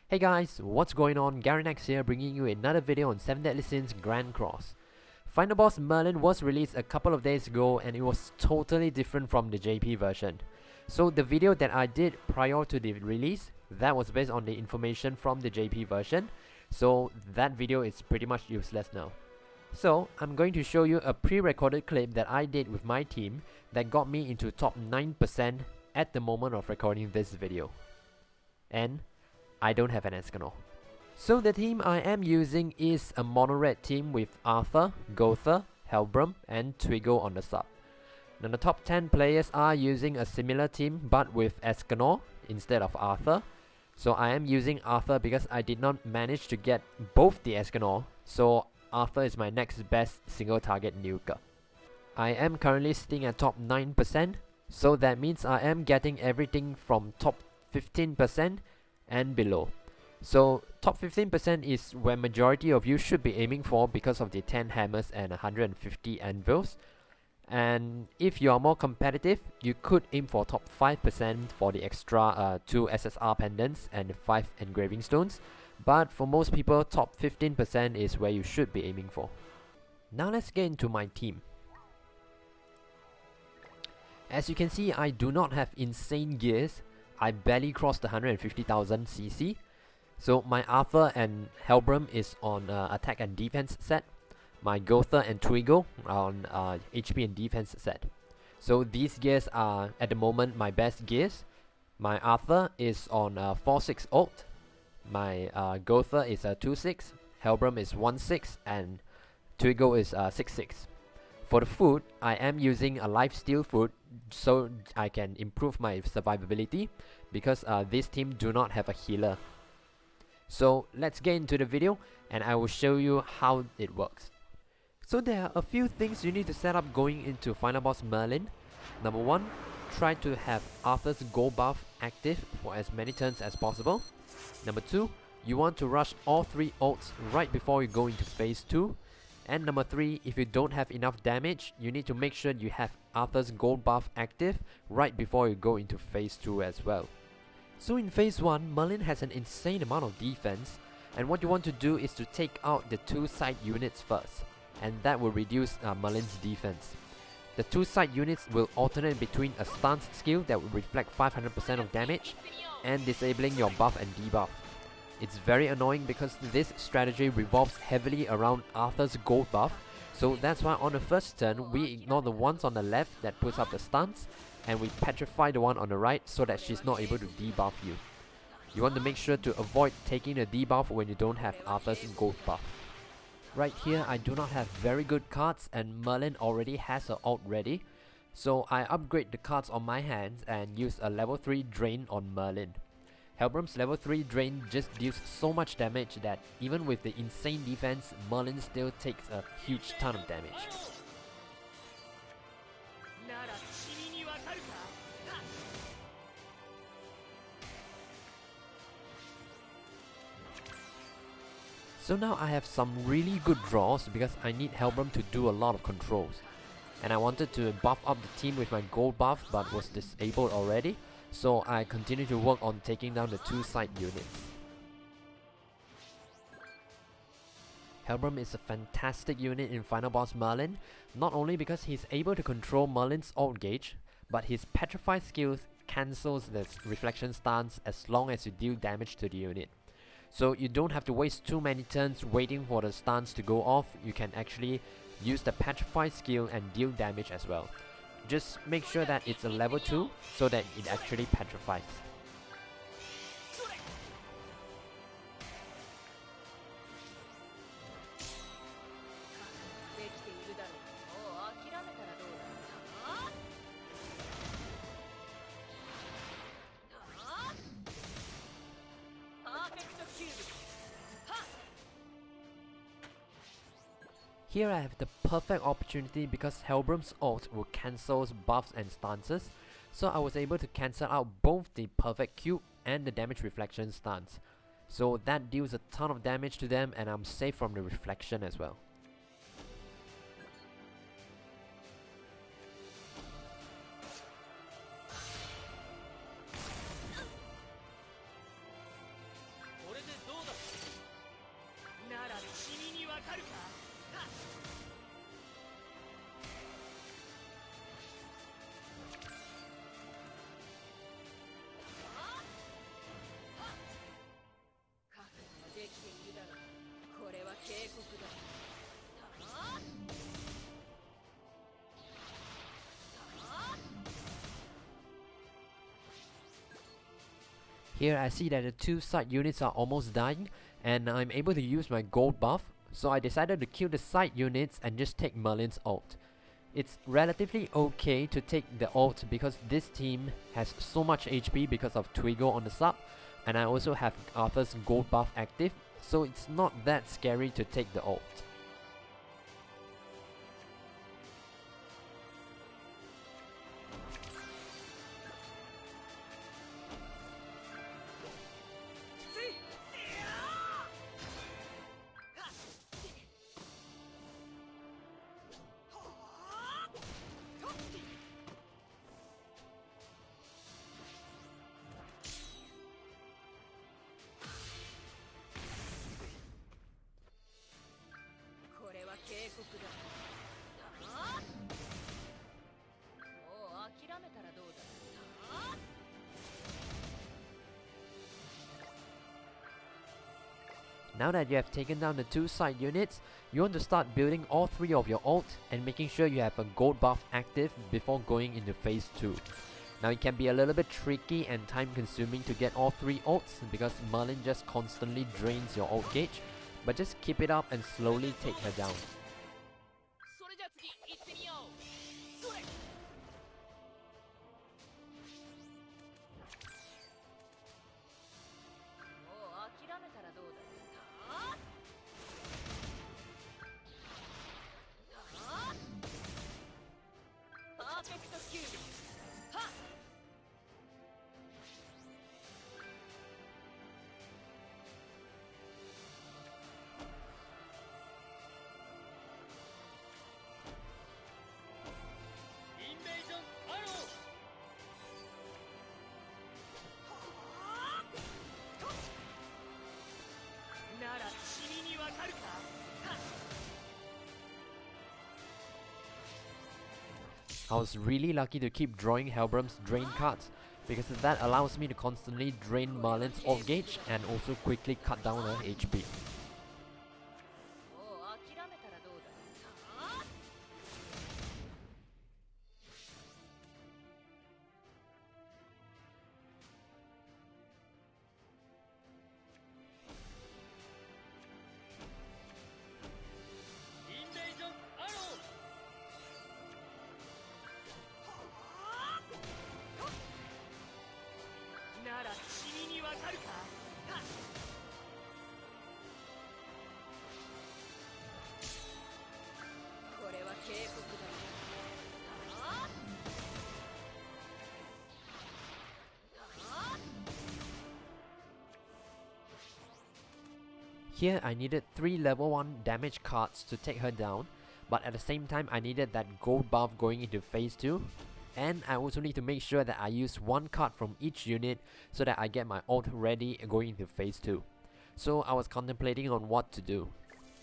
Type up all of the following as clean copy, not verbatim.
Hey guys, what's going on? Garynex here, bringing you another video on 7 Deadly Sins Grand Cross. Final Boss Merlin was released a couple of days ago and it was totally different from the JP version. So the video that I did prior to the release, that was based on the information from the JP version. So that video is pretty much useless now. So I'm going to show you a pre-recorded clip that I did with my team that got me into top 9% at the moment of recording this video. And I don't have an Escanor. So the team I am using is a mono red team with Arthur, Gotha, Helbram and Twigo on the sub. Now the top 10 players are using a similar team but with Escanor instead of Arthur. So I am using Arthur because I did not manage to get both the Escanor, so Arthur is my next best single target nuker. I am currently sitting at top 9%, so that means I am getting everything from top 15% and below. So top 15% is where majority of you should be aiming for because of the 10 hammers and 150 anvils. And if you are more competitive, you could aim for top 5% for the extra 2 SSR pendants and 5 engraving stones. But for most people, top 15% is where you should be aiming for. Now let's get into my team. As you can see, I do not have insane gears. I barely crossed the 150,000 CC. So my Arthur and Helbram is on attack and defense set. My Gotha and Twigo are on HP and defense set. So these gears are at the moment my best gears. My Arthur is on 4-6 ult. My Gotha is 2-6. Helbram is 1-6 and Twigo is 6-6. For the food, I am using a lifesteal food so I can improve my survivability because this team do not have a healer. So let's get into the video and I will show you how it works. So there are a few things you need to set up going into Final Boss Merlin. Number 1, try to have Arthur's gold buff active for as many turns as possible. Number 2, you want to rush all 3 ults right before you go into phase 2. And number 3, if you don't have enough damage, you need to make sure you have Arthur's gold buff active right before you go into phase 2 as well. So in phase 1, Merlin has an insane amount of defense, and what you want to do is to take out the 2 side units first, and that will reduce Merlin's defense. The 2 side units will alternate between a stance skill that will reflect 500% of damage and disabling your buff and debuff. It's very annoying because this strategy revolves heavily around Arthur's gold buff, so that's why on the first turn we ignore the ones on the left that puts up the stance and we petrify the one on the right so that she's not able to debuff you. You want to make sure to avoid taking the debuff when you don't have Arthur's gold buff. Right here I do not have very good cards and Merlin already has her ult ready, so I upgrade the cards on my hands and use a level 3 drain on Merlin. Helbram's level 3 drain just deals so much damage that even with the insane defense, Merlin still takes a huge ton of damage. So now I have some really good draws because I need Helbram to do a lot of controls. And I wanted to buff up the team with my gold buff but was disabled already. So I continue to work on taking down the 2 side units. Helbram is a fantastic unit in Final Boss Merlin, not only because he's able to control Merlin's ult gauge, but his petrify skills cancels the reflection stance as long as you deal damage to the unit. So you don't have to waste too many turns waiting for the stance to go off, you can actually use the petrify skill and deal damage as well. Just make sure that it's a level 2 so that it actually petrifies. Here I have the perfect opportunity because Helbram's ult will cancel buffs and stances, so I was able to cancel out both the perfect cube and the damage reflection stance. So that deals a ton of damage to them and I'm safe from the reflection as well. Here I see that the two side units are almost dying, and I'm able to use my gold buff, so I decided to kill the side units and just take Merlin's ult. It's relatively okay to take the ult because this team has so much HP because of Twigo on the sub, and I also have Arthur's gold buff active, so it's not that scary to take the ult. Now that you have taken down the two side units, you want to start building all three of your ult and making sure you have a gold buff active before going into phase 2. Now it can be a little bit tricky and time consuming to get all three ults because Merlin just constantly drains your ult gauge, but just keep it up and slowly take her down. I was really lucky to keep drawing Helbram's drain cards because that allows me to constantly drain Merlin's ult gauge and also quickly cut down her HP. Here I needed 3 level 1 damage cards to take her down, but at the same time I needed that gold buff going into phase 2, and I also need to make sure that I use 1 card from each unit so that I get my ult ready going into phase 2. So I was contemplating on what to do.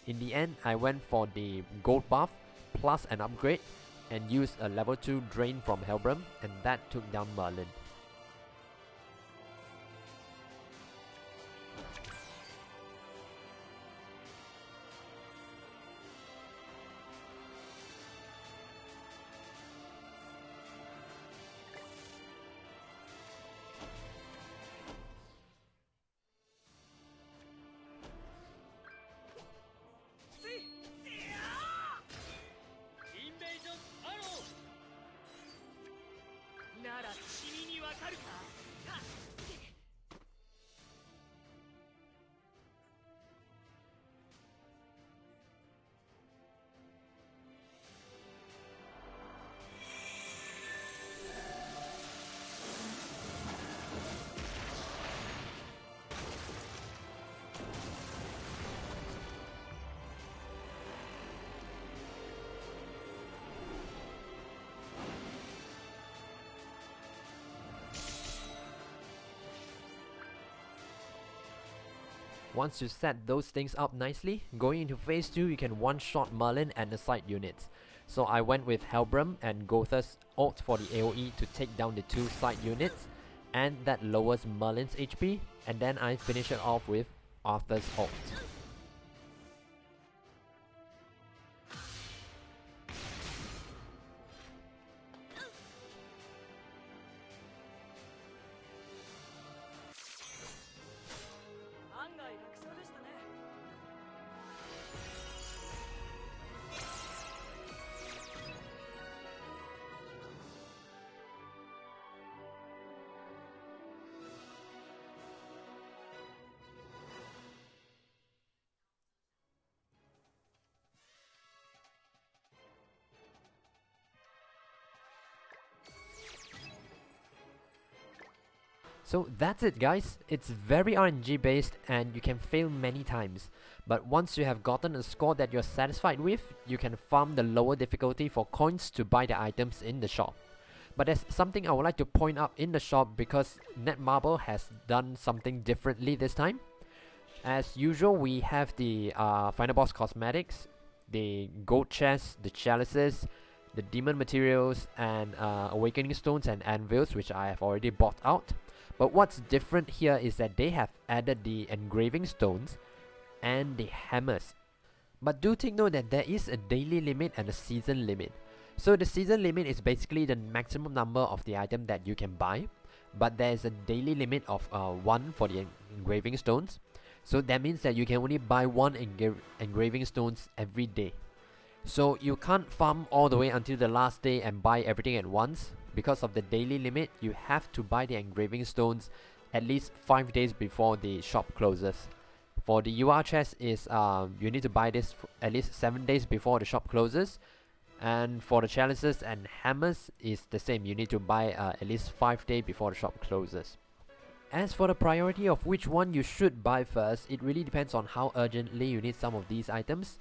In the end I went for the gold buff plus an upgrade and used a level 2 drain from Helbram, and that took down Merlin. Once you set those things up nicely, going into phase 2 you can one-shot Merlin and the side units. So I went with Helbram and Gotha's ult for the AoE to take down the 2 side units, and that lowers Merlin's HP, and then I finish it off with Arthur's ult. So that's it guys, it's very RNG based and you can fail many times. But once you have gotten a score that you're satisfied with, you can farm the lower difficulty for coins to buy the items in the shop. But there's something I would like to point out in the shop because Netmarble has done something differently this time. As usual, we have the Final Boss cosmetics, the gold chests, the chalices, the demon materials, and awakening stones and anvils, which I have already bought out. But what's different here is that they have added the engraving stones and the hammers. But do take note that there is a daily limit and a season limit. So the season limit is basically the maximum number of the item that you can buy, but there is a daily limit of 1 for the engraving stones. So that means that you can only buy 1 engraving stones every day. So you can't farm all the way until the last day and buy everything at once. Because of the daily limit, you have to buy the engraving stones at least 5 days before the shop closes. For the UR chest is you need to buy this at least 7 days before the shop closes. And for the chalices and hammers is the same, you need to buy at least 5 days before the shop closes. As for the priority of which one you should buy first, it really depends on how urgently you need some of these items.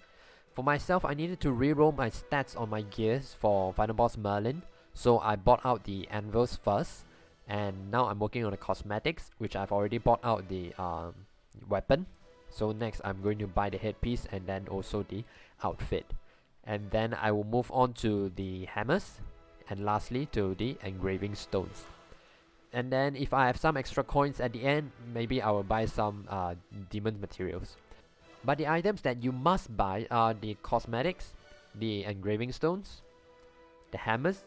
For myself, I needed to reroll my stats on my gears for Final Boss Merlin, so I bought out the anvils first, and now I'm working on the cosmetics, which I've already bought out the weapon. So next I'm going to buy the headpiece and then also the outfit. And then I will move on to the hammers, and lastly to the engraving stones. And then if I have some extra coins at the end, maybe I will buy some demon materials. But the items that you must buy are the cosmetics, the engraving stones, the hammers,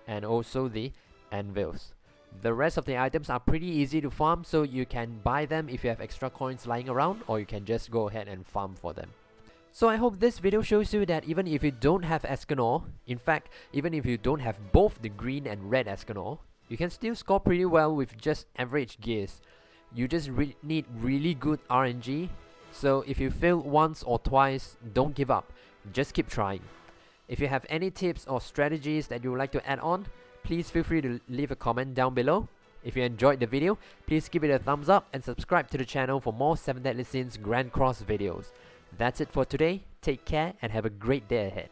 and also the anvils. The rest of the items are pretty easy to farm, so you can buy them if you have extra coins lying around, or you can just go ahead and farm for them. So I hope this video shows you that even if you don't have Escanor, in fact, even if you don't have both the green and red Escanor, you can still score pretty well with just average gears. You just need really good RNG, so if you fail once or twice, don't give up, just keep trying. If you have any tips or strategies that you would like to add on, please feel free to leave a comment down below. If you enjoyed the video, please give it a thumbs up and subscribe to the channel for more 7 Deadly Sins Grand Cross videos. That's it for today, take care and have a great day ahead.